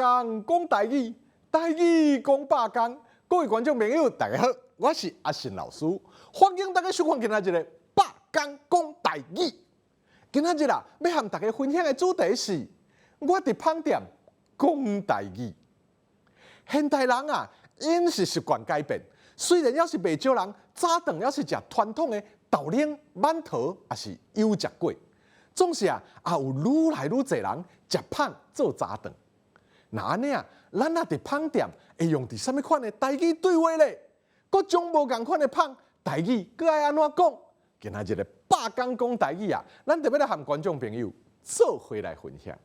工讲台语，台语讲百工。各位观众朋友，大家好，我是阿信老师，欢迎大家收看今仔日的百工讲台语。今仔日啊，要和大家分享的主题是，我伫饭店讲台语。现代人啊，饮食习惯改变，虽然也是袂少人早顿也是食传统的豆奶、馒头，也是油炸粿，总是啊，也有愈来愈侪人食饭做早顿。那安尼啊，咱啊伫饭店会用伫啥物款的台语对话咧？佮种无共款的饭台语，佮爱安怎讲？今仔日的百工讲台语啊，咱特别来和观众朋友做伙来分享。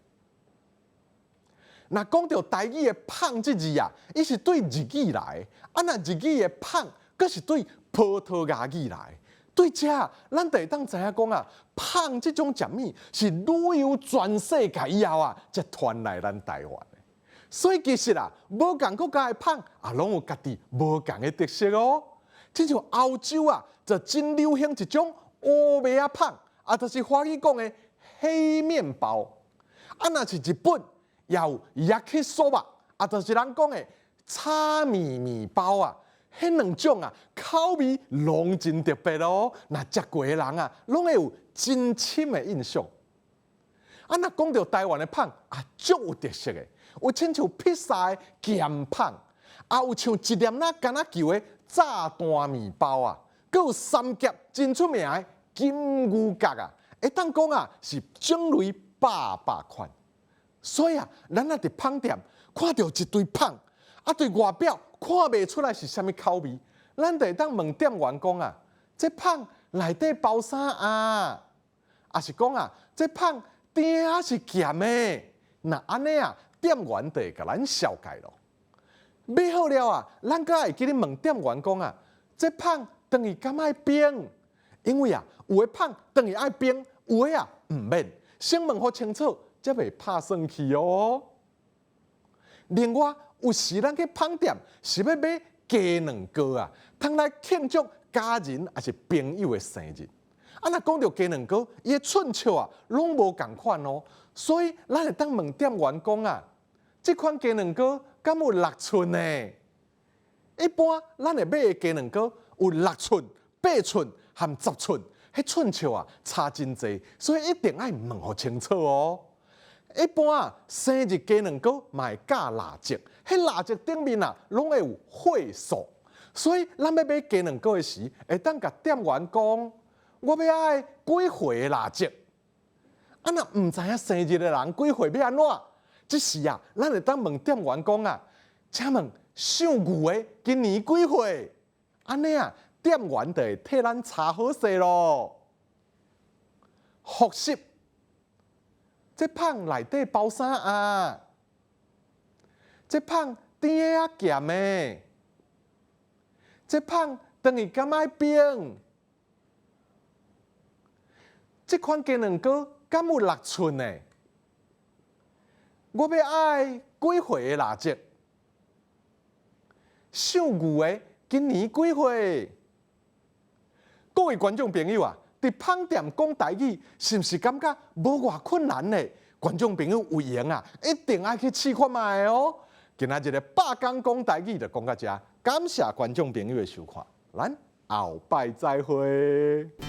那讲到台语的“胖”这字啊，伊是对日语来的；啊，那日语的“胖”，佫是对葡萄牙语来的。对这啊，咱就会当知影讲啊，胖这种食物是旅游全世界以后啊，才传来咱台湾的。所以其实啊，无共国家的胖啊，拢有家己无共的特色哦。亲像欧洲啊，就真流行一种乌麦仔胖，啊，就是华语讲的黑面包。啊，若是日本，也有yakisoba，啊，就是人讲的炒米包啊。迄两种啊，口味拢真特别哦。那食过的人啊，拢会有真深的印象。啊，那讲到台湾的胖啊，足有特色的，有亲像披萨的咸胖，啊有像一粒那干那球的炸弹面包啊，佮有三甲真出名的金鱼角啊，会当讲啊是种类百款。所以啊，咱啊伫饭店看到一堆胖，啊对外表看袂出来是啥物口味，咱就会当问店员讲啊，这胖内底包啥啊？啊是讲啊，这胖底下是咸的。那安尼啊，店员就会甲咱消解咯。买好了啊，咱阁会记咧问店员讲啊，这胖等于敢爱冰？因为啊，有的胖等于爱冰，有的啊唔免，先问好清楚，才袂拍生气哦。另外，有时咱去饭店是要买鸡卵糕啊，通来庆祝家人还是朋友的生日。啊，若讲到鸡卵糕，伊的寸尺啊，拢无共款哦。所以咱会当问店员讲啊，这款鸡卵糕敢有6寸呢？一般咱会买的鸡卵糕有6寸、8寸和10寸，迄寸尺啊差真济，所以一定爱问好清楚哦。一般啊，生日鸡卵糕嘛会加蜡烛，迄蜡烛顶面啊，拢会有岁数，所以咱要买鸡卵糕的时，会当甲店员讲，我要爱几岁的蜡烛。啊，若唔知影生日的人几岁要安怎？这时啊，咱会当问店员讲啊，请问姓牛的今年几岁？安尼啊，店员就会替咱查好势咯。复习。这胖内底包啥啊？这胖甜的啊咸的？这胖等于敢爱冰？这款鸡卵糕敢有6寸呢？我要爱几岁的蜡烛？姓牛的今年几岁？各位观众朋友啊！伫饭店讲台语，是毋是感觉无偌困难呢？观众朋友有闲啊，一定爱去试看卖哦。今仔日的百工讲台语就讲到这，感谢观众朋友的收看，咱后摆再会。